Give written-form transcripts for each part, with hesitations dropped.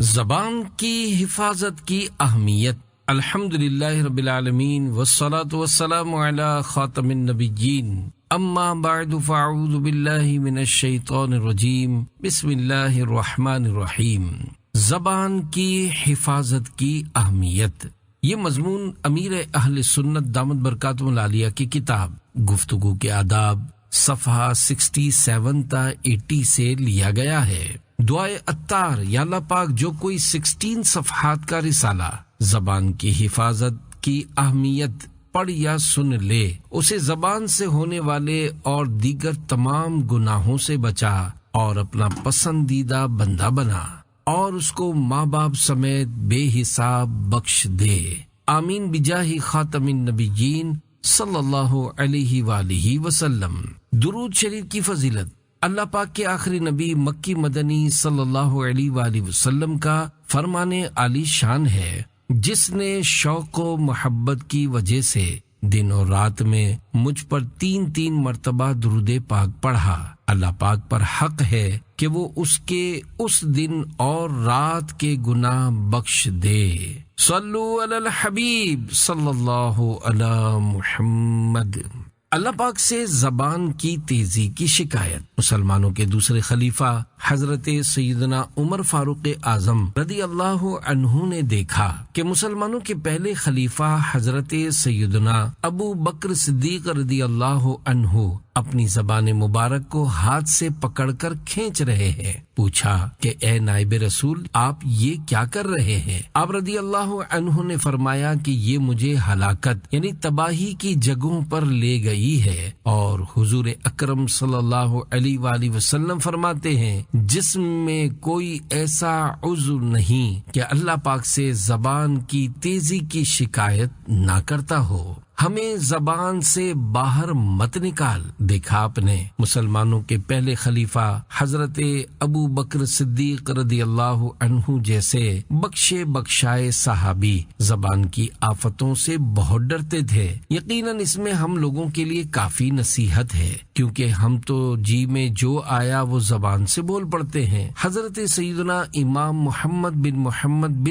زبان کی حفاظت کی اہمیت۔ الحمدللہ رب العالمین والصلاة والسلام علی خاتم النبیین، اما بعد فاعوذ باللہ من الشیطان الرجیم، بسم اللہ الرحمن الرحیم۔ زبان کی حفاظت کی اہمیت، یہ مضمون امیر اہل سنت دامت برکاتہ العالیہ کی کتاب گفتگو کے آداب صفحہ 67 تا 80 سے لیا گیا ہے۔ دعائے عطار، یا اللہ پاک جو کوئی 16 صفحات کا رسالہ زبان کی حفاظت کی اہمیت پڑھ یا سن لے، اسے زبان سے ہونے والے اور دیگر تمام گناہوں سے بچا اور اپنا پسندیدہ بندہ بنا، اور اس کو ماں باپ سمیت بے حساب بخش دے، آمین بجاہ خاتم النبیین صلی اللہ علیہ وآلہ وسلم۔ درود شریف کی فضیلت، اللہ پاک کے آخری نبی مکی مدنی صلی اللہ علیہ وآلہ وسلم کا فرمان عالی شان ہے، جس نے شوق و محبت کی وجہ سے دن اور رات میں مجھ پر 3 مرتبہ درود پاک پڑھا۔ اللہ پاک پر حق ہے کہ وہ اس کے اس دن اور رات کے گناہ بخش دے۔ صلو علی الحبیب صلی اللہ علی محمد۔ اللہ پاک سے زبان کی تیزی کی شکایت۔ مسلمانوں کے دوسرے خلیفہ حضرت سیدنا عمر فاروق اعظم رضی اللہ عنہ نے دیکھا کہ مسلمانوں کے پہلے خلیفہ حضرت سیدنا ابو بکر صدیق رضی اللہ عنہ اپنی زبان مبارک کو ہاتھ سے پکڑ کر کھینچ رہے ہیں۔ پوچھا کہ اے نائب رسول، آپ یہ کیا کر رہے ہیں؟ آپ رضی اللہ عنہ نے فرمایا کہ یہ مجھے ہلاکت یعنی تباہی کی جگہوں پر لے گئی ہے، اور حضور اکرم صلی اللہ علیہ وآلہ وسلم فرماتے ہیں جسم میں کوئی ایسا عضو نہیں کہ اللہ پاک سے زبان کی تیزی کی شکایت نہ کرتا ہو۔ ہمیں زبان سے باہر مت نکال۔ دیکھا آپ نے مسلمانوں کے پہلے خلیفہ حضرت ابو بکر صدیق رضی اللہ عنہ جیسے بخشے بخشائے صحابی زبان کی آفتوں سے بہت ڈرتے تھے۔ یقیناً اس میں ہم لوگوں کے لیے کافی نصیحت ہے، کیونکہ ہم تو جی میں جو آیا وہ زبان سے بول پڑتے ہیں۔ حضرت سیدنا امام محمد بن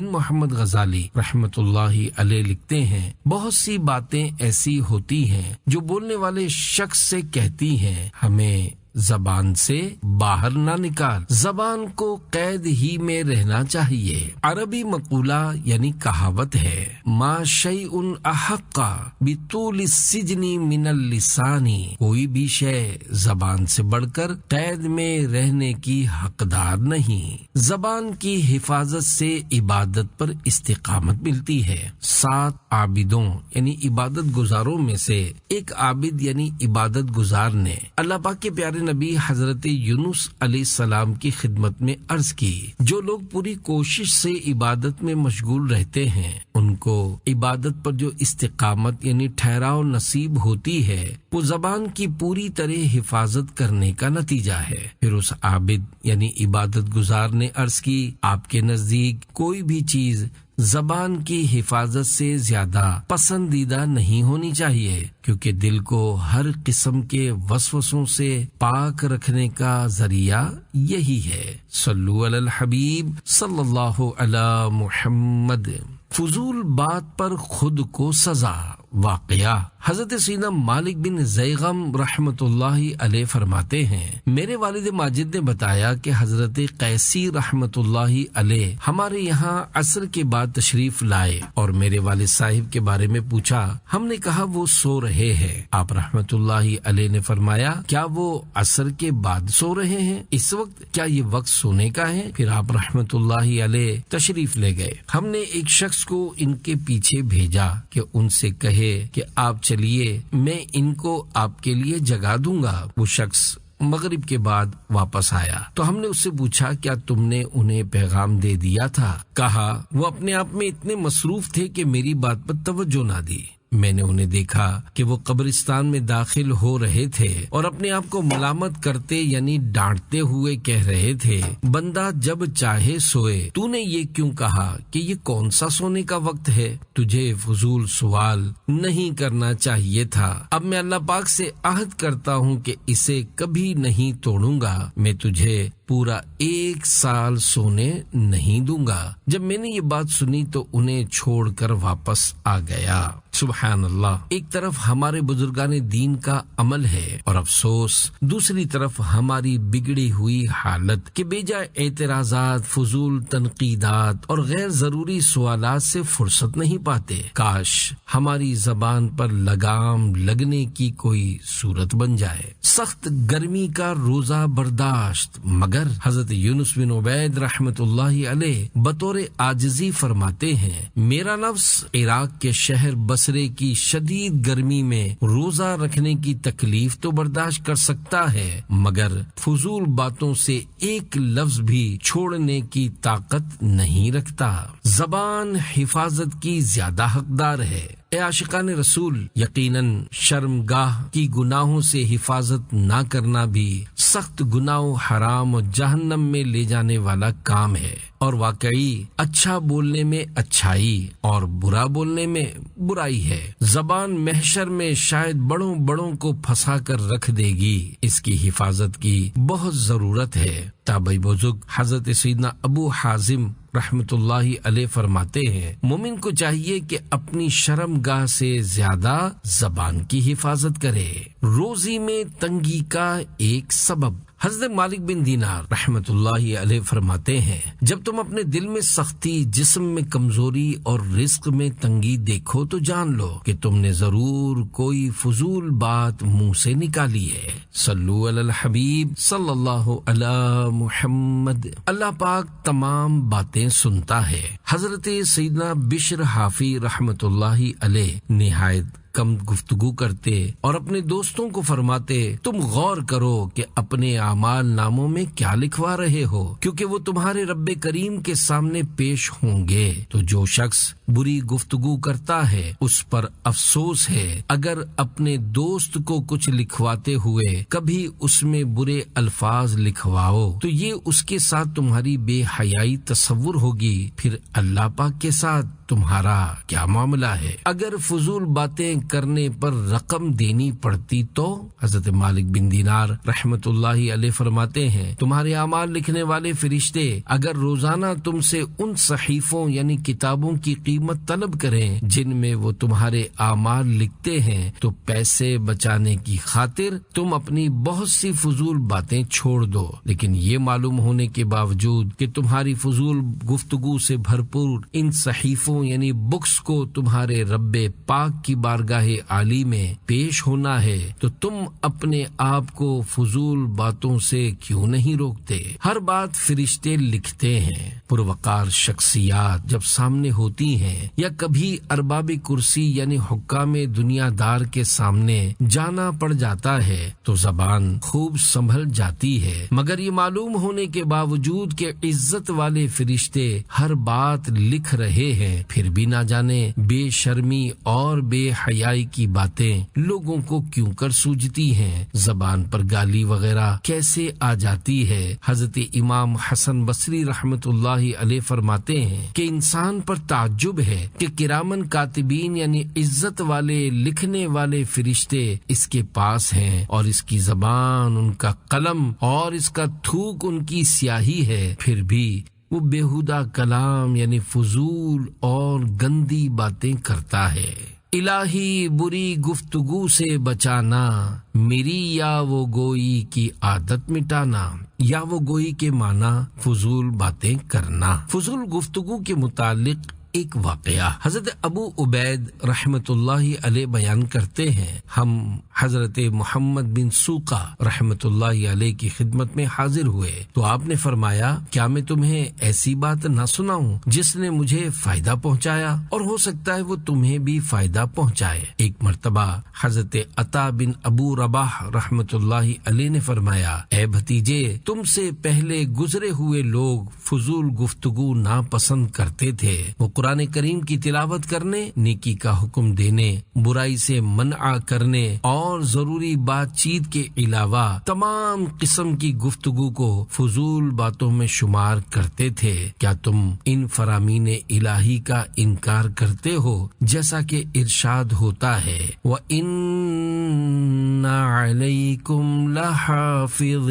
محمد غزالی رحمت اللہ علیہ لکھتے ہیں، بہت سی باتیں ایسی ہوتی ہیں جو بولنے والے شخص سے کہتی ہیں ہمیں زبان سے باہر نہ نکال، زبان کو قید ہی میں رہنا چاہیے۔ عربی مقولہ یعنی کہاوت ہے، ما شیء احق بطول السجن من اللسان، کوئی بھی شے زبان سے بڑھ کر قید میں رہنے کی حقدار نہیں۔ زبان کی حفاظت سے عبادت پر استقامت ملتی ہے۔ 7 عابدوں یعنی عبادت گزاروں میں سے ایک عابد یعنی عبادت گزار نے اللہ پاک کے پیارے نبی حضرت یونس علیہ السلام کی خدمت میں عرض کی، جو لوگ پوری کوشش سے عبادت میں مشغول رہتے ہیں ان کو عبادت پر جو استقامت یعنی ٹھہراؤ نصیب ہوتی ہے وہ زبان کی پوری طرح حفاظت کرنے کا نتیجہ ہے۔ پھر اس عابد یعنی عبادت گزار نے عرض کی، آپ کے نزدیک کوئی بھی چیز زبان کی حفاظت سے زیادہ پسندیدہ نہیں ہونی چاہیے، کیونکہ دل کو ہر قسم کے وسوسوں سے پاک رکھنے کا ذریعہ یہی ہے۔ صلو علی الحبیب صلی اللہ علی محمد۔ فضول بات پر خود کو سزا۔ واقعہ حضرت سیدنا مالک بن زیغم رحمت اللہ علیہ فرماتے ہیں، میرے والد ماجد نے بتایا کہ حضرت قیسی رحمت اللہ علیہ ہمارے یہاں عصر کے بعد تشریف لائے اور میرے والد صاحب کے بارے میں پوچھا۔ ہم نے کہا وہ سو رہے ہیں۔ آپ رحمت اللہ علیہ نے فرمایا، کیا وہ عصر کے بعد سو رہے ہیں؟ اس وقت کیا یہ وقت سونے کا ہے؟ پھر آپ رحمت اللہ علیہ تشریف لے گئے۔ ہم نے ایک شخص کو ان کے پیچھے بھیجا کہ ان سے کہے کہ آپ چلیے، میں ان کو آپ کے لیے جگا دوں گا۔ وہ شخص مغرب کے بعد واپس آیا تو ہم نے اس سے پوچھا، کیا تم نے انہیں پیغام دے دیا تھا؟ کہا وہ اپنے آپ میں اتنے مصروف تھے کہ میری بات پر توجہ نہ دی۔ میں نے انہیں دیکھا کہ وہ قبرستان میں داخل ہو رہے تھے اور اپنے آپ کو ملامت کرتے یعنی ڈانٹتے ہوئے کہہ رہے تھے، بندہ جب چاہے سوئے، تو نے یہ کیوں کہا کہ یہ کون سا سونے کا وقت ہے؟ تجھے فضول سوال نہیں کرنا چاہیے تھا۔ اب میں اللہ پاک سے عہد کرتا ہوں کہ اسے کبھی نہیں توڑوں گا۔ میں تجھے پورا 1 سال سونے نہیں دوں گا۔ جب میں نے یہ بات سنی تو انہیں چھوڑ کر واپس آ گیا۔ سبحان اللہ، ایک طرف ہمارے بزرگان دین کا عمل ہے اور افسوس، دوسری طرف ہماری بگڑی ہوئی حالت کہ بے جا اعتراضات، فضول تنقیدات اور غیر ضروری سوالات سے فرصت نہیں پاتے۔ کاش ہماری زبان پر لگام لگنے کی کوئی صورت بن جائے۔ سخت گرمی کا روزہ برداشت، مگر حضرت یونس بن عبید رحمت اللہ علیہ بطور عاجزی فرماتے ہیں، میرا نفس عراق کے شہر بصرے کی شدید گرمی میں روزہ رکھنے کی تکلیف تو برداشت کر سکتا ہے، مگر فضول باتوں سے ایک لفظ بھی چھوڑنے کی طاقت نہیں رکھتا۔ زبان حفاظت کی زیادہ حقدار ہے۔ اے عاشقان رسول، یقیناً شرمگاہ کی گناہوں سے حفاظت نہ کرنا بھی سخت گناہ و حرام و جہنم میں لے جانے والا کام ہے، اور واقعی اچھا بولنے میں اچھائی اور برا بولنے میں برائی ہے۔ زبان محشر میں شاید بڑوں کو پھنسا کر رکھ دے گی، اس کی حفاظت کی بہت ضرورت ہے۔ تابعی بزرگ حضرت سیدنا ابو حازم رحمت اللہ علیہ فرماتے ہیں، مومن کو چاہیے کہ اپنی شرم گاہ سے زیادہ زبان کی حفاظت کرے۔ روزی میں تنگی کا ایک سبب، حضرت مالک بن دینار رحمت اللہ علیہ فرماتے ہیں، جب تم اپنے دل میں سختی، جسم میں کمزوری اور رزق میں تنگی دیکھو تو جان لو کہ تم نے ضرور کوئی فضول بات منہ سے نکالی ہے۔ صلو علی الحبیب صلی اللہ علی محمد۔ اللہ پاک تمام باتیں سنتا ہے۔ حضرت سیدنا بشر حافی رحمت اللہ علیہ نہایت کم گفتگو کرتے اور اپنے دوستوں کو فرماتے، تم غور کرو کہ اپنے اعمال ناموں میں کیا لکھوا رہے ہو، کیونکہ وہ تمہارے رب کریم کے سامنے پیش ہوں گے۔ تو جو شخص بری گفتگو کرتا ہے اس پر افسوس ہے، اگر اپنے دوست کو کچھ لکھواتے ہوئے کبھی اس میں برے الفاظ لکھواؤ تو یہ اس کے ساتھ تمہاری بے حیائی تصور ہوگی، پھر اللہ پاک کے ساتھ تمہارا کیا معاملہ ہے؟ اگر فضول باتیں کرنے پر رقم دینی پڑتی تو؟ حضرت مالک بن دینار رحمت اللہ علیہ فرماتے ہیں، تمہارے اعمال لکھنے والے فرشتے اگر روزانہ تم سے ان صحیفوں یعنی کتابوں کی قیمت طلب کریں جن میں وہ تمہارے اعمال لکھتے ہیں تو پیسے بچانے کی خاطر تم اپنی بہت سی فضول باتیں چھوڑ دو، لیکن یہ معلوم ہونے کے باوجود کہ تمہاری فضول گفتگو سے بھرپور ان صحیفوں یعنی بکس کو تمہارے رب پاک کی بارگاہ عالی میں پیش ہونا ہے تو تم اپنے آپ کو فضول باتوں سے کیوں نہیں روکتے؟ ہر بات فرشتے لکھتے ہیں۔ پروقار شخصیات جب سامنے ہوتی ہیں یا کبھی ارباب کرسی یعنی حکام دنیا دار کے سامنے جانا پڑ جاتا ہے تو زبان خوب سنبھل جاتی ہے، مگر یہ معلوم ہونے کے باوجود کہ عزت والے فرشتے ہر بات لکھ رہے ہیں، پھر بھی نہ جانے بے شرمی اور بے حیائی کی باتیں لوگوں کو کیوں کر سوجتی ہیں، زبان پر گالی وغیرہ کیسے آ جاتی ہے۔ حضرت امام حسن بصری رحمت اللہ علیہ فرماتے ہیں کہ انسان پر تعجب ہے کہ کرامن کاتبین یعنی عزت والے لکھنے والے فرشتے اس کے پاس ہیں اور اس کی زبان ان کا قلم اور اس کا تھوک ان کی سیاہی ہے، پھر بھی وہ بیہودہ کلام یعنی فضول اور گندی باتیں کرتا ہے۔ الہی بری گفتگو سے بچانا، میری یا وہ گوئی کی عادت مٹانا، یا وہ گوئی کے معنی فضول باتیں کرنا۔ فضول گفتگو کے متعلق ایک واقعہ حضرت ابو عبید رحمت اللہ علیہ بیان کرتے ہیں، ہم حضرت محمد بن سوقہ رحمت اللہ علیہ کی خدمت میں حاضر ہوئے تو آپ نے فرمایا، کیا میں تمہیں ایسی بات نہ سناؤں جس نے مجھے فائدہ پہنچایا اور ہو سکتا ہے وہ تمہیں بھی فائدہ پہنچائے؟ ایک مرتبہ حضرت عطا بن ابو رباح رحمت اللہ علیہ نے فرمایا، اے بھتیجے، تم سے پہلے گزرے ہوئے لوگ فضول گفتگو ناپسند کرتے تھے، وہ قرآن کریم کی تلاوت کرنے، نیکی کا حکم دینے، برائی سے منع کرنے اور ضروری بات چیت کے علاوہ تمام قسم کی گفتگو کو فضول باتوں میں شمار کرتے تھے۔ کیا تم ان فرامین الہی کا انکار کرتے ہو جیسا کہ ارشاد ہوتا ہے، وَإِنَّ عَلَيْكُمْ لَحَافِظِينَ؟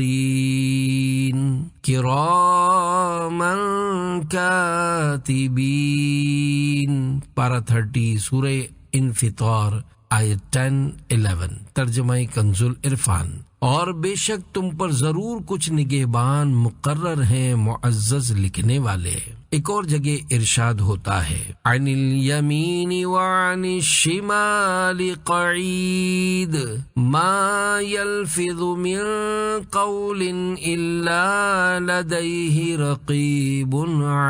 کراما کاتبین. پارہ 30 سورہ انفطار آیت 10-11. ترجمہ کنز العرفان. اور بے شک تم پر ضرور کچھ نگہبان مقرر ہیں معزز لکھنے والے. ایک اور جگہ ارشاد ہوتا ہے عن الیمین وعن الشمال قعید ما یلفظ من قول الا لدیہ رقیب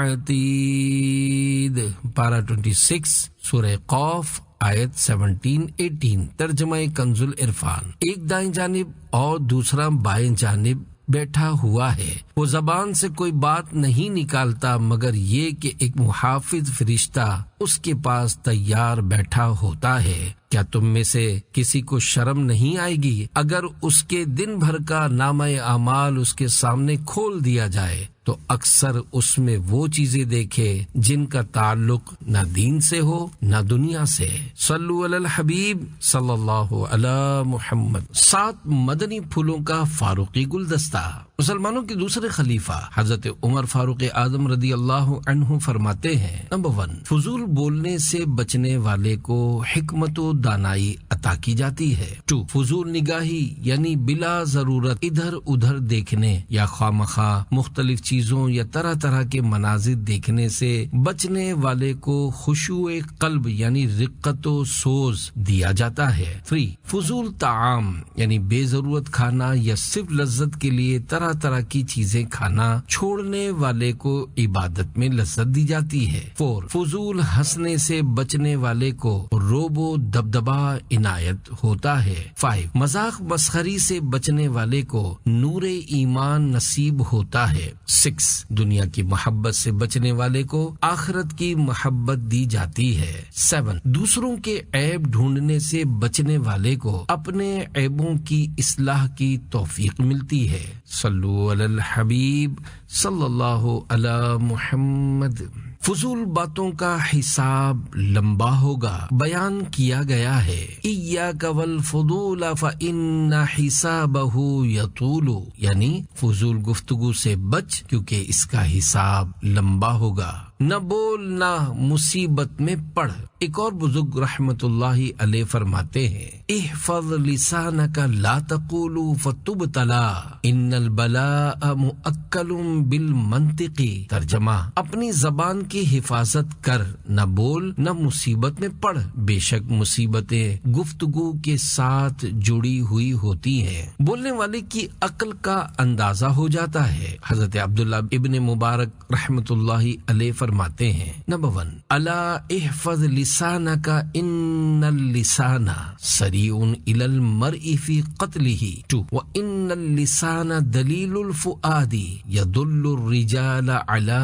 عتید. پارہ 26 سورہ قاف آیت 17-18. ترجمہ کنز العرفان. ایک دائیں جانب اور دوسرا بائیں جانب بیٹھا ہوا ہے. وہ زبان سے کوئی بات نہیں نکالتا مگر یہ کہ ایک محافظ فرشتہ اس کے پاس تیار بیٹھا ہوتا ہے. کیا تم میں سے کسی کو شرم نہیں آئے گی اگر اس کے دن بھر کا نامہ اعمال اس کے سامنے کھول دیا جائے تو اکثر اس میں وہ چیزیں دیکھے جن کا تعلق نہ دین سے ہو نہ دنیا سے. صلو علی الحبیب صلی اللہ علی محمد. 7 مدنی پھولوں کا فاروقی گلدستہ. مسلمانوں کے دوسرے خلیفہ حضرت عمر فاروق اعظم رضی اللہ عنہ فرماتے ہیں نمبر 1 فضول بولنے سے بچنے والے کو حکمت و دانائی عطا کی جاتی ہے. 2 فضول نگاہی یعنی بلا ضرورت ادھر ادھر دیکھنے یا خوامخواہ مختلف چیزوں یا طرح طرح کے مناظر دیکھنے سے بچنے والے کو خشوع قلب یعنی رقت و سوز دیا جاتا ہے. 3 فضول طعام یعنی بے ضرورت کھانا یا صرف لذت کے لیے طرح طرح کی چیزیں کھانا چھوڑنے والے کو عبادت میں لذت دی جاتی ہے. 4 فضول ہنسنے سے بچنے والے کو روب و دبدبا عنایت ہوتا ہے. 5 مذاق مسخری سے بچنے والے کو نور ایمان نصیب ہوتا ہے. 6 دنیا کی محبت سے بچنے والے کو آخرت کی محبت دی جاتی ہے. 7 دوسروں کے عیب ڈھونڈنے سے بچنے والے کو اپنے عیبوں کی اصلاح کی توفیق ملتی ہے. صلو علی الحبیب صلی اللہ علی محمد. فضول باتوں کا حساب لمبا ہوگا. بیان کیا گیا ہے ایاک والفضول فإن حسابہ یطول یعنی فضول گفتگو سے بچ کیونکہ اس کا حساب لمبا ہوگا. نہ بول نہ مصیبت میں پڑھ. ایک اور بزرگ رحمت اللہ علیہ فرماتے ہیں احفظ لسانک لا تقول فتبتلا ان البلاء مؤکل بالمنطق. ترجمہ اپنی زبان کی حفاظت کر نہ بول نہ مصیبت میں پڑھ بے شک مصیبتیں گفتگو کے ساتھ جڑی ہوئی ہوتی ہیں. بولنے والے کی عقل کا اندازہ ہو جاتا ہے. حضرت عبداللہ ابن مبارک رحمت اللہ علیہ فرماتے ہیں نمبر 1 الا احفظ لسانک ان اللسان سریع الی المرء فی قتلہ. 2 وان اللسان دلیل الفؤاد یدل الرجال علی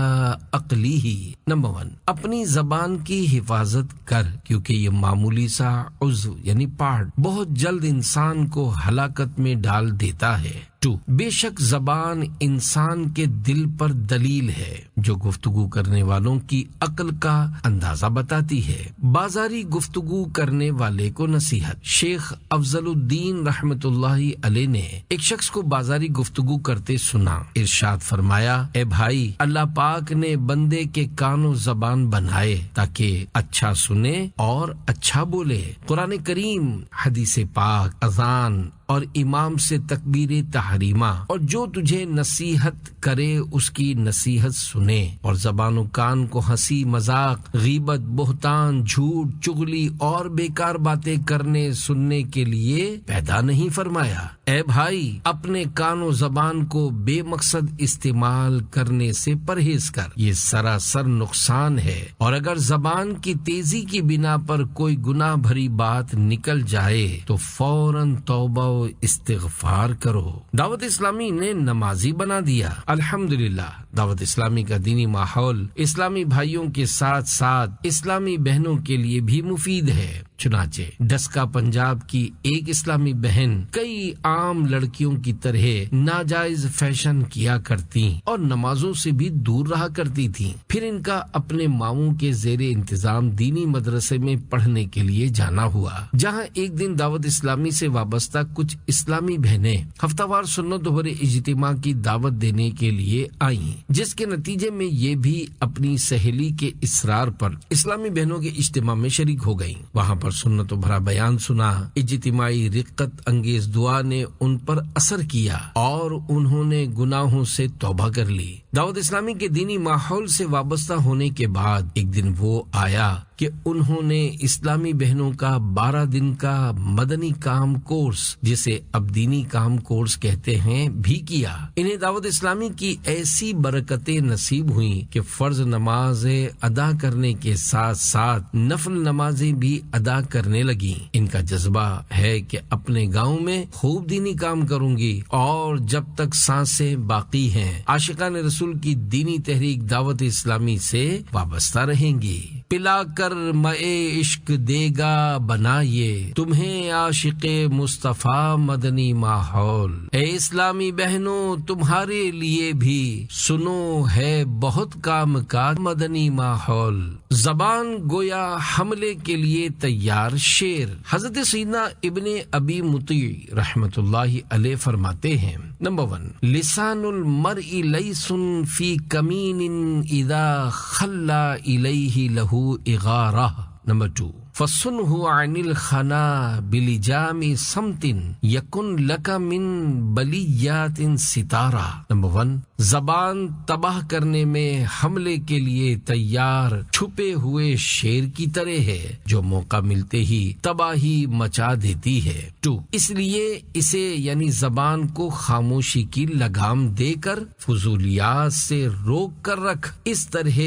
عقلہ. نمبر 1 اپنی زبان کی حفاظت کر کیونکہ یہ معمولی سا عضو یعنی پارٹ بہت جلد انسان کو ہلاکت میں ڈال دیتا ہے. 2 بے شک زبان انسان کے دل پر دلیل ہے جو گفتگو کرنے والوں کی عقل کا اندازہ بتاتی ہے. بازاری گفتگو کرنے والے کو نصیحت. شیخ افضل الدین رحمت اللہ علیہ نے ایک شخص کو بازاری گفتگو کرتے سنا. ارشاد فرمایا اے بھائی اللہ پاک نے بندے کے کان و زبان بنائے تاکہ اچھا سنے اور اچھا بولے. قرآن کریم حدیث پاک اذان اور امام سے تکبیر تحریمہ اور جو تجھے نصیحت کرے اس کی نصیحت سنے اور زبان و کان کو ہنسی مذاق غیبت بہتان جھوٹ چغلی اور بیکار باتیں کرنے سننے کے لیے پیدا نہیں فرمایا. اے بھائی اپنے کان و زبان کو بے مقصد استعمال کرنے سے پرہیز کر یہ سراسر نقصان ہے اور اگر زبان کی تیزی کی بنا پر کوئی گناہ بھری بات نکل جائے تو فوراً توبہ استغفار کرو. دعوت اسلامی نے نمازی بنا دیا. الحمدللہ دعوت اسلامی کا دینی ماحول اسلامی بھائیوں کے ساتھ ساتھ اسلامی بہنوں کے لیے بھی مفید ہے. چنانچہ ڈسکا پنجاب کی ایک اسلامی بہن کئی عام لڑکیوں کی طرح ناجائز فیشن کیا کرتی اور نمازوں سے بھی دور رہا کرتی تھی۔ پھر ان کا اپنے ماموں کے زیر انتظام دینی مدرسے میں پڑھنے کے لیے جانا ہوا، جہاں ایک دن دعوت اسلامی سے وابستہ کچھ اسلامی بہنیں ہفتہ وار سنت و اجتماع کی دعوت دینے کے لیے آئیں، جس کے نتیجے میں یہ بھی اپنی سہیلی کے اصرار پر اسلامی بہنوں کے اجتماع میں شریک ہو گئیں۔ وہاں پر سنت و بھرا بیان سنا، اجتماعی رقت انگیز دعا نے ان پر اثر کیا اور انہوں نے گناہوں سے توبہ کر لی۔ دعوت اسلامی کے دینی ماحول سے وابستہ ہونے کے بعد ایک دن وہ آیا کہ انہوں نے اسلامی بہنوں کا 12 دن کا مدنی کام کورس، جسے اب دینی کام کورس کہتے ہیں، بھی کیا۔ انہیں دعوت اسلامی کی ایسی برکتیں نصیب ہوئیں کہ فرض نمازیں ادا کرنے کے ساتھ ساتھ نفل نمازیں بھی ادا کرنے لگیں۔ ان کا جذبہ ہے کہ اپنے گاؤں میں خوب دینی کام کروں گی اور جب تک سانسیں باقی ہیں عاشقان رسول کی دینی تحریک دعوت اسلامی سے وابستہ رہیں گی۔ پلا کر مئے عشق دے گا بنائیے تمہیں عاشق مصطفیٰ مدنی ماحول۔ اے اسلامی بہنوں تمہارے لیے بھی سنو ہے بہت کام کا مدنی ماحول۔ زبان گویا حملے کے لیے تیار شیر۔ حضرت سیدنا ابن ابی مطیع رحمت اللہ علیہ فرماتے ہیں، نمبر 1، لسان المرء لیس فی کمین اذا خلا الیہ لہ اغارہ۔ نمبر 2، فَصُنْهُ عَنِ الْخَنَا بِلِجَامِ سَمْتٍ يَكُنْ لَكَ مِنْ بَلِيَّاتٍ سِتَارَہ۔ نمبر 1، زبان تباہ کرنے میں حملے کے لیے تیار چھپے ہوئے شیر کی طرح ہے جو موقع ملتے ہی تباہی مچا دیتی ہے۔ 2، اس لیے اسے یعنی زبان کو خاموشی کی لگام دے کر فضولیات سے روک کر رکھ، اس طرح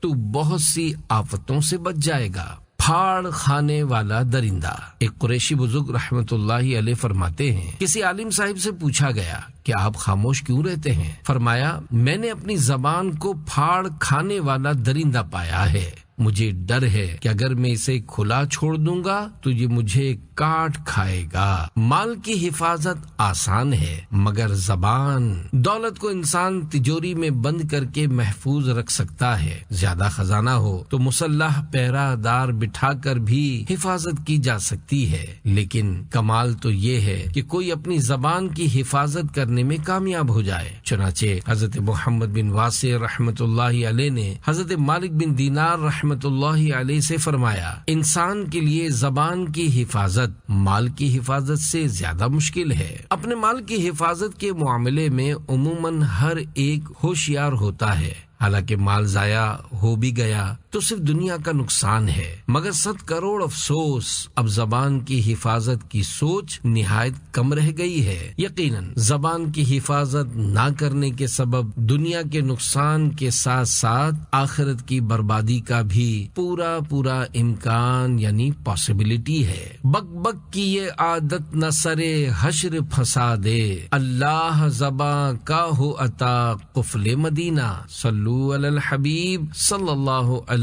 تو بہت سی آفتوں سے بچ جائے گا۔ پھاڑ کھانے والا درندہ۔ ایک قریشی بزرگ رحمت اللہ علیہ فرماتے ہیں، کسی عالم صاحب سے پوچھا گیا کہ آپ خاموش کیوں رہتے ہیں؟ فرمایا، میں نے اپنی زبان کو پھاڑ کھانے والا درندہ پایا ہے، مجھے ڈر ہے کہ اگر میں اسے کھلا چھوڑ دوں گا تو یہ مجھے کاٹ کھائے گا۔ مال کی حفاظت آسان ہے مگر زبان۔ دولت کو انسان تجوری میں بند کر کے محفوظ رکھ سکتا ہے، زیادہ خزانہ ہو تو مسلح پہرہ دار بٹھا کر بھی حفاظت کی جا سکتی ہے، لیکن کمال تو یہ ہے کہ کوئی اپنی زبان کی حفاظت کرنے میں کامیاب ہو جائے۔ چنانچہ حضرت محمد بن واسع رحمت اللہ علیہ نے حضرت مالک بن دینار رحمت اللہ علیہ سے فرمایا، انسان کے لیے زبان کی حفاظت مال کی حفاظت سے زیادہ مشکل ہے۔ اپنے مال کی حفاظت کے معاملے میں عموماً ہر ایک ہوشیار ہوتا ہے، حالانکہ مال ضائع ہو بھی گیا تو صرف دنیا کا نقصان ہے، مگر 100 کروڑ افسوس اب زبان کی حفاظت کی سوچ نہایت کم رہ گئی ہے۔ یقیناً زبان کی حفاظت نہ کرنے کے سبب دنیا کے نقصان کے ساتھ ساتھ آخرت کی بربادی کا بھی پورا امکان یعنی پاسبلٹی ہے۔ بک بک کی یہ عادت نہ سرے حشر پھنسا دے، اللہ زباں کا ہو عطا قفل مدینہ، صلو علی الحبیب صلی اللہ علی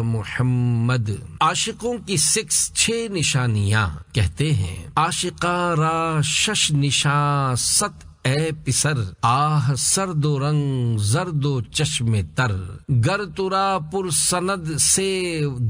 محمد۔ عاشقوں کی 6 نشانیاں کہتے ہیں، عاشقہ را 6 نشاں ست اے پسر، آہ سرد و رنگ زرد و چشم تر، گر ترا پر سند سے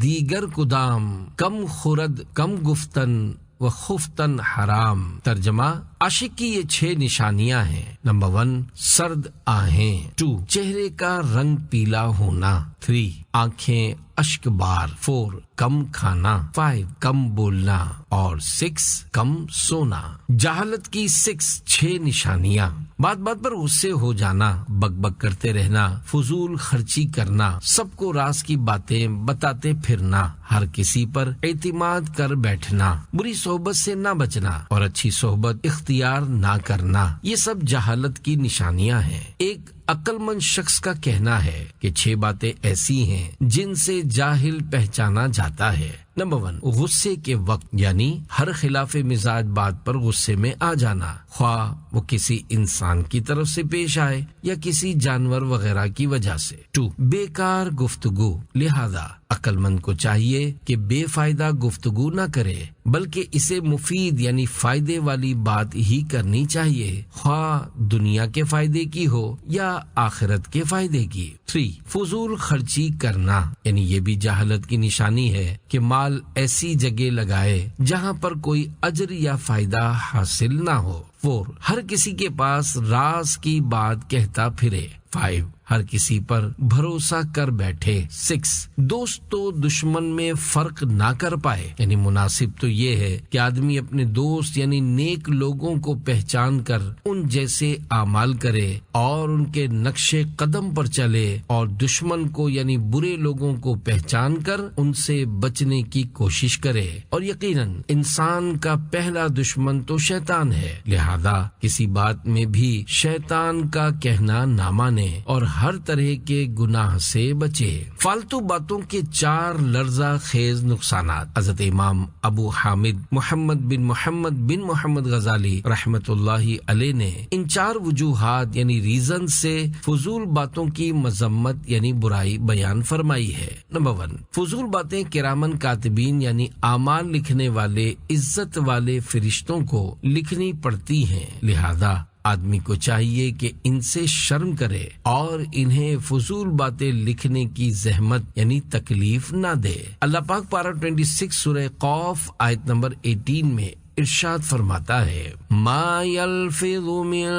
دیگر کدام، کم خورد کم گفتن و خفتن حرام۔ ترجمہ، عاشق کی یہ 6 نشانیاں ہیں۔ نمبر 1، سرد آہیں۔ 2، چہرے کا رنگ پیلا ہونا۔ 3، آنکھیں اشک بار۔ 4، کم کھانا۔ 5، کم بولنا۔ اور 6، کم سونا۔ جہالت کی 6 نشانیاں، بات بات پر غصے ہو جانا، بک بک کرتے رہنا، فضول خرچی کرنا، سب کو راز کی باتیں بتاتے پھرنا، ہر کسی پر اعتماد کر بیٹھنا، بری صحبت سے نہ بچنا اور اچھی صحبت اختیار نہ کرنا، یہ سب جہالت کی نشانیاں ہیں۔ ایک عقل مند شخص کا کہنا ہے کہ 6 باتیں ایسی ہیں جن سے جاہل پہچانا جاتا ہے۔ نمبر 1، غصے کے وقت، یعنی ہر خلاف مزاج بات پر غصے میں آ جانا، خواہ وہ کسی انسان کی طرف سے پیش آئے یا کسی جانور وغیرہ کی وجہ سے۔ 2، بیکار گفتگو، لہذا عقل مند کو چاہیے کہ بے فائدہ گفتگو نہ کرے بلکہ اسے مفید یعنی فائدے والی بات ہی کرنی چاہیے، خواہ دنیا کے فائدے کی ہو یا آخرت کے فائدے کی۔ 3، فضول خرچی کرنا، یعنی یہ بھی جہالت کی نشانی ہے کہ مال ایسی جگہ لگائے جہاں پر کوئی اجر یا فائدہ حاصل نہ ہو۔ 4، ہر کسی کے پاس راز کی بات کہتا پھرے۔ 5، ہر کسی پر بھروسہ کر بیٹھے۔ 6، دوست و دشمن میں فرق نہ کر پائے، یعنی مناسب تو یہ ہے کہ آدمی اپنے دوست یعنی نیک لوگوں کو پہچان کر ان جیسے اعمال کرے اور ان کے نقش قدم پر چلے، اور دشمن کو یعنی برے لوگوں کو پہچان کر ان سے بچنے کی کوشش کرے، اور یقیناً انسان کا پہلا دشمن تو شیطان ہے، لہذا کسی بات میں بھی شیطان کا کہنا نہ مانے اور ہر طرح کے گناہ سے بچے۔ فالتو باتوں کے 4 لرزہ خیز نقصانات۔ حضرت امام ابو حامد محمد بن محمد غزالی رحمت اللہ علیہ نے ان 4 وجوہات یعنی ریزن سے فضول باتوں کی مذمت یعنی برائی بیان فرمائی ہے۔ نمبر 1، فضول باتیں کرامن کاتبین یعنی اعمال لکھنے والے عزت والے فرشتوں کو لکھنی پڑتی ہیں، لہذا آدمی کو چاہیے کہ ان سے شرم کرے اور انہیں فضول باتیں لکھنے کی زحمت یعنی تکلیف نہ دے۔ اللہ پاک پارہ 26 سورہ قاف آیت نمبر 18 میں ارشاد فرماتا ہے، ما یلفظ من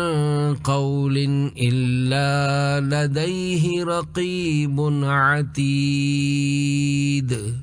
قول الا لدیہ رقیب عتید۔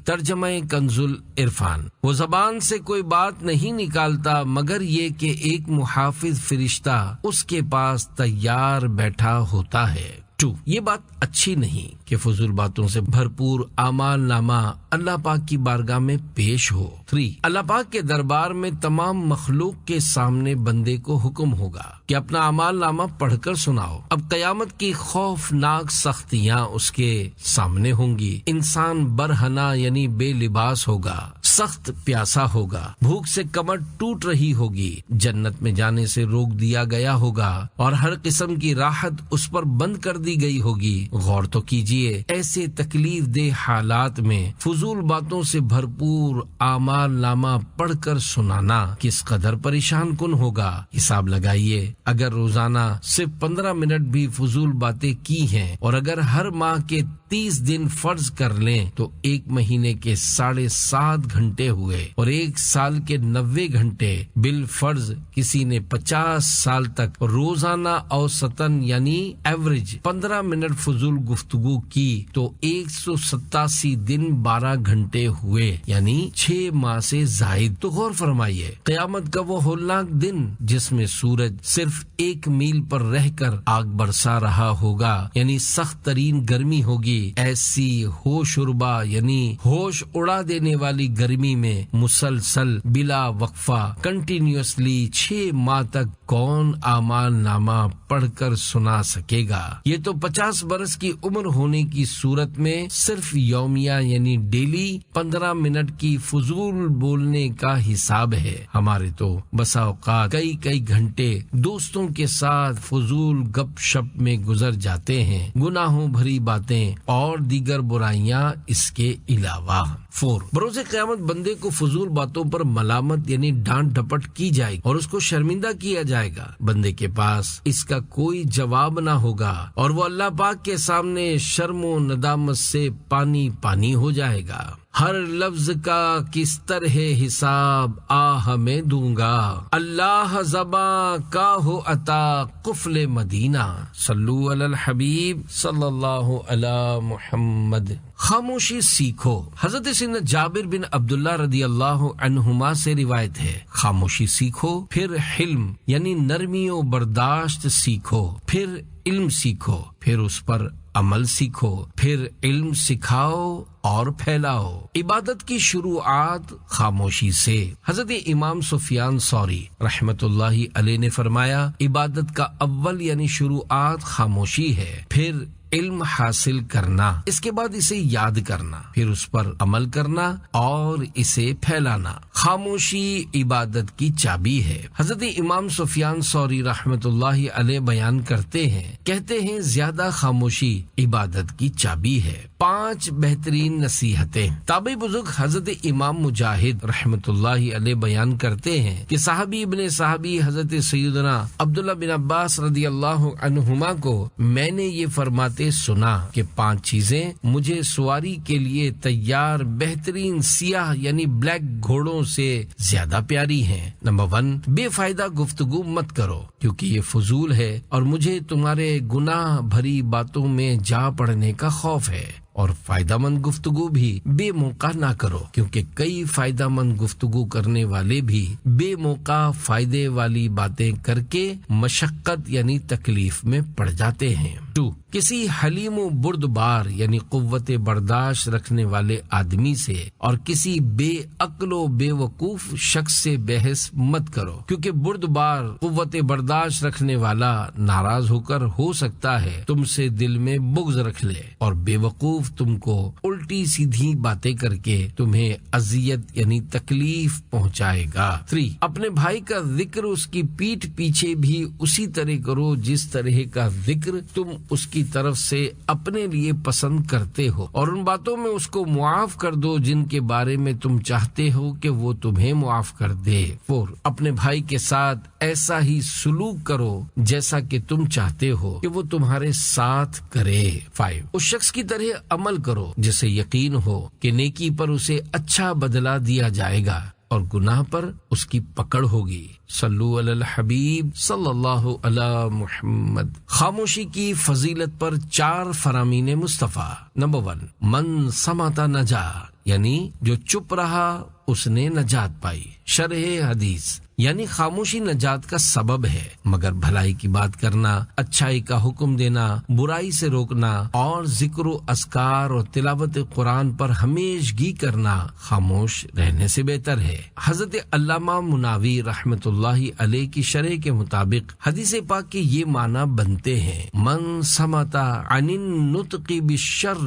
ترجمہ کنز العرفان، وہ زبان سے کوئی بات نہیں نکالتا مگر یہ کہ ایک محافظ فرشتہ اس کے پاس تیار بیٹھا ہوتا ہے۔ 2، یہ بات اچھی نہیں کہ فضول باتوں سے بھرپور اعمال نامہ اللہ پاک کی بارگاہ میں پیش ہو۔ 3، اللہ پاک کے دربار میں تمام مخلوق کے سامنے بندے کو حکم ہوگا کہ اپنا اعمال نامہ پڑھ کر سناؤ۔ اب قیامت کی خوفناک سختیاں اس کے سامنے ہوں گی۔ انسان برہنہ یعنی بے لباس ہوگا، سخت پیاسا ہوگا، بھوک سے کمر ٹوٹ رہی ہوگی، جنت میں جانے سے روک دیا گیا ہوگا اور ہر قسم کی راحت اس پر بند کر دی گئی ہوگی۔ غور تو کیجئے، ایسے تکلیف دہ حالات میں فضول باتوں سے بھرپور اعمال نامہ پڑھ کر سنانا کس قدر پریشان کن ہوگا۔ حساب لگائیے، اگر روزانہ صرف 15 منٹ بھی فضول باتیں کی ہیں اور اگر ہر ماہ کے 30 دن فرض کر لیں تو 1 مہینے کے 7.5 گھنٹے ہوئے، اور 1 سال کے 90 گھنٹے بالفرض کسی نے 50 سال تک روزانہ اوسطاً یعنی ایوریج 15 منٹ فضول گفتگو کی تو 187 دن 12 گھنٹے ہوئے، یعنی 6 ماہ سے زائد۔ تو غور فرمائیے، قیامت کا وہ ہولناک دن جس میں سورج صرف 1 میل پر رہ کر آگ برسا رہا ہوگا، یعنی سخت ترین گرمی ہوگی، ایسی ہوش ربا یعنی ہوش اڑا دینے والی گرمی میں مسلسل بلا وقفہ کنٹینیوسلی 6 ماہ تک کون اعمال نامہ پڑھ کر سنا سکے گا؟ یہ تو 50 برس کی عمر ہونے کی صورت میں صرف یومیہ یعنی ڈیلی 15 منٹ کی فضول بولنے کا حساب ہے۔ ہمارے تو بسا اوقات کئی گھنٹے دوستوں کے ساتھ فضول گپ شپ میں گزر جاتے ہیں، گناہوں بھری باتیں اور دیگر برائیاں اس کے علاوہ۔ 4، بروز قیامت بندے کو فضول باتوں پر ملامت یعنی ڈانٹ ڈپٹ کی جائے گی اور اس کو شرمندہ کیا جائے گا۔ بندے کے پاس اس کا کوئی جواب نہ ہوگا اور وہ اللہ پاک کے سامنے شرم و ندامت سے پانی پانی ہو جائے گا۔ ہر لفظ کا کس طرح حساب آہ میں دوں گا، اللہ زباں کا ہو عطا قفل مدینہ، صلو علی الحبیب صلی اللہ علی محمد۔ خاموشی سیکھو۔ حضرت سیدنا جابر بن عبداللہ رضی اللہ عنہما سے روایت ہے، خاموشی سیکھو، پھر حلم یعنی نرمی و برداشت سیکھو، پھر علم سیکھو، پھر اس پر عمل سیکھو، پھر علم سکھاؤ اور پھیلاؤ۔ عبادت کی شروعات خاموشی سے۔ حضرت امام سفیان ثوری رحمت اللہ علیہ نے فرمایا، عبادت کا اول یعنی شروعات خاموشی ہے، پھر علم حاصل کرنا، اس کے بعد اسے یاد کرنا، پھر اس پر عمل کرنا اور اسے پھیلانا۔ خاموشی عبادت کی چابی ہے۔ حضرت امام سفیان ثوری رحمت اللہ علیہ بیان کرتے ہیں، کہتے ہیں زیادہ خاموشی عبادت کی چابی ہے۔ 5 بہترین نصیحتیں۔ تابعی بزرگ حضرت امام مجاہد رحمت اللہ علیہ بیان کرتے ہیں کہ صحابی ابن صحابی حضرت سیدنا عبداللہ بن عباس رضی اللہ عنہما کو میں نے یہ فرماتے سنا کہ 5 چیزیں مجھے سواری کے لیے تیار بہترین سیاہ یعنی بلیک گھوڑوں سے زیادہ پیاری ہیں۔ نمبر 1، بے فائدہ گفتگو مت کرو کیونکہ یہ فضول ہے اور مجھے تمہارے گناہ بھری باتوں میں جا پڑنے کا خوف ہے۔ اور فائدہ مند گفتگو بھی بے موقع نہ کرو کیونکہ کئی فائدہ مند گفتگو کرنے والے بھی بے موقع فائدے والی باتیں کر کے مشقت یعنی تکلیف میں پڑ جاتے ہیں۔ 2، کسی حلیم و بردبار یعنی قوت برداشت رکھنے والے آدمی سے اور کسی بے عقل و بے وقوف شخص سے بحث مت کرو کیونکہ بردبار قوت برداشت رکھنے والا ناراض ہو کر ہو سکتا ہے تم سے دل میں بغض رکھ لے اور بے وقوف تم کو الٹی سیدھی باتیں کر کے تمہیں اذیت یعنی تکلیف پہنچائے گا۔ 3، اپنے بھائی کا ذکر اس کی پیٹھ پیچھے بھی اسی طرح کرو جس طرح کا ذکر تم اس کی طرف سے اپنے لیے پسند کرتے ہو اور ان باتوں میں اس کو معاف کر دو جن کے بارے میں تم چاہتے ہو کہ وہ تمہیں معاف کر دے۔ 4، اپنے بھائی کے ساتھ ایسا ہی سلوک کرو جیسا کہ تم چاہتے ہو کہ وہ تمہارے ساتھ کرے۔ 5، اس شخص کی طرح عمل کرو جسے یقین ہو کہ نیکی پر اسے اچھا بدلہ دیا جائے گا اور گناہ پر اس کی پکڑ ہوگی۔ صلو علی الحبیب صلی اللہ علی محمد۔ خاموشی کی فضیلت پر 4 فرامین مصطفیٰ۔ نمبر 1، من صمت نجا یعنی جو چپ رہا اس نے نجات پائی۔ شرح حدیث یعنی خاموشی نجات کا سبب ہے، مگر بھلائی کی بات کرنا، اچھائی کا حکم دینا، برائی سے روکنا اور ذکر و اذکار اور تلاوت قرآن پر ہمیشگی کرنا خاموش رہنے سے بہتر ہے۔ حضرت علامہ مناوی رحمت اللہ علیہ کی شرح کے مطابق حدیث پاک کے یہ معنی بنتے ہیں، من صمت عن النطق بالشر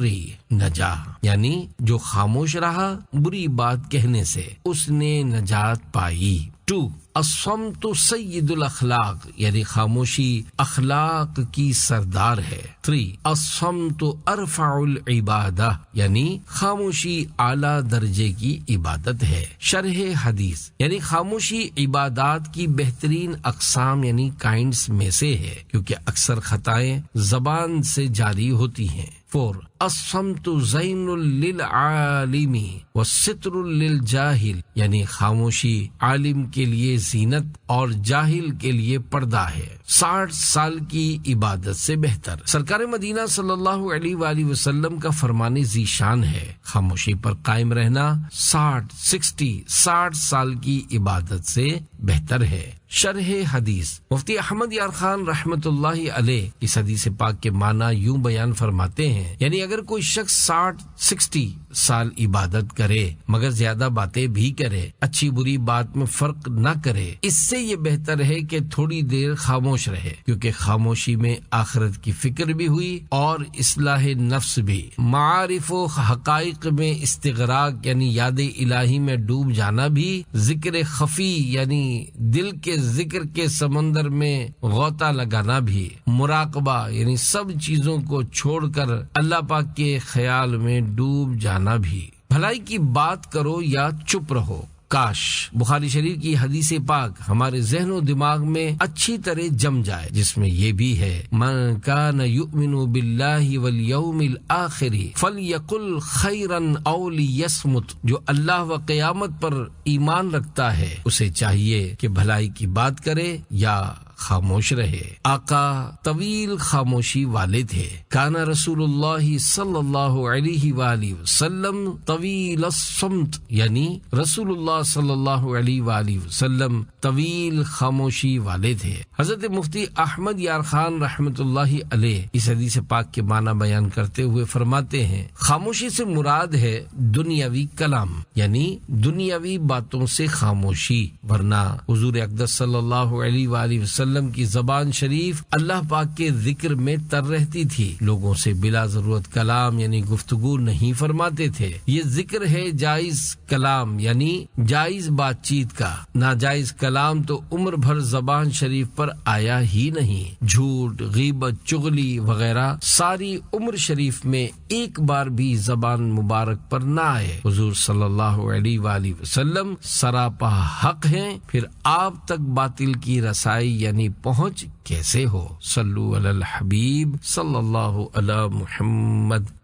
نجا یعنی جو خاموش رہا بری بات کہنے سے اس نے نجات پائی۔ 2، الصمت سید الاخلاق یعنی خاموشی اخلاق کی سردار ہے۔ 3، الصمت ارفع العبادہ یعنی خاموشی اعلیٰ درجے کی عبادت ہے۔ شرح حدیث یعنی خاموشی عبادات کی بہترین اقسام یعنی کائنڈز میں سے ہے کیونکہ اکثر خطائیں زبان سے جاری ہوتی ہیں۔ 4، الصمت زین للعالم والستر للجاہل یعنی خاموشی عالم کے لیے زینت اور جاہل کے لیے پردہ ہے۔ 60 سال کی عبادت سے بہتر۔ سرکار مدینہ صلی اللہ علیہ وآلہ وسلم کا فرمان ذی شان ہے، خاموشی پر قائم رہنا 60 سال کی عبادت سے بہتر ہے۔ شرح حدیث مفتی احمد یار خان رحمت اللہ علیہ اس حدیث پاک کے معنی یوں بیان فرماتے ہیں، یعنی اگر کوئی شخص 60 سال عبادت کرے مگر زیادہ باتیں بھی کرے، اچھی بری بات میں فرق نہ کرے، اس سے یہ بہتر ہے کہ تھوڑی دیر خاموش رہے کیونکہ خاموشی میں آخرت کی فکر بھی ہوئی اور اصلاح نفس بھی۔ معارف و حقائق میں استغراق یعنی یاد الہی میں ڈوب جانا بھی، ذکر خفی یعنی دل کے ذکر کے سمندر میں غوطہ لگانا بھی، مراقبہ یعنی سب چیزوں کو چھوڑ کر اللہ پاک کے خیال میں ڈوب جانا بھی۔ بھلائی کی بات کرو یا چپ رہو۔ کاش بخاری شریف کی حدیث پاک ہمارے ذہن و دماغ میں اچھی طرح جم جائے جس میں یہ بھی ہے، من کان یؤمن باللہ والیوم الآخر فلیقل خیرا او لیصمت، جو اللہ و قیامت پر ایمان رکھتا ہے اسے چاہیے کہ بھلائی کی بات کرے یا خاموش رہے۔ آقا طویل خاموشی والے تھے۔ کان رسول اللہ صلی اللہ علیہ وآلہ وسلم طویل الصمت، یعنی رسول اللہ صلی اللہ علیہ وآلہ وسلم طویل خاموشی والے تھے۔ حضرت مفتی احمد یار خان رحمت اللہ علیہ اس حدیث پاک کے معنی بیان کرتے ہوئے فرماتے ہیں، خاموشی سے مراد ہے دنیاوی کلام، یعنی دنیاوی باتوں سے خاموشی، ورنہ حضور اقدس صلی اللہ علیہ وآلہ وسلم کی زبان شریف اللہ پاک کے ذکر میں تر رہتی تھی، لوگوں سے بلا ضرورت کلام یعنی گفتگو نہیں فرماتے تھے۔ یہ ذکر ہے جائز کلام یعنی جائز بات چیت کا، ناجائز کلام تو عمر بھر زبان شریف پر آیا ہی نہیں۔ جھوٹ، غیبت، چغلی وغیرہ ساری عمر شریف میں ایک بار بھی زبان مبارک پر نہ آئے۔ حضور صلی اللہ علیہ وآلہ وسلم سراپا حق ہیں، پھر آپ تک باطل کی رسائی یعنی پہنچ کیسے ہو؟ صلو علی الحبیب صلی اللہ علی محمد۔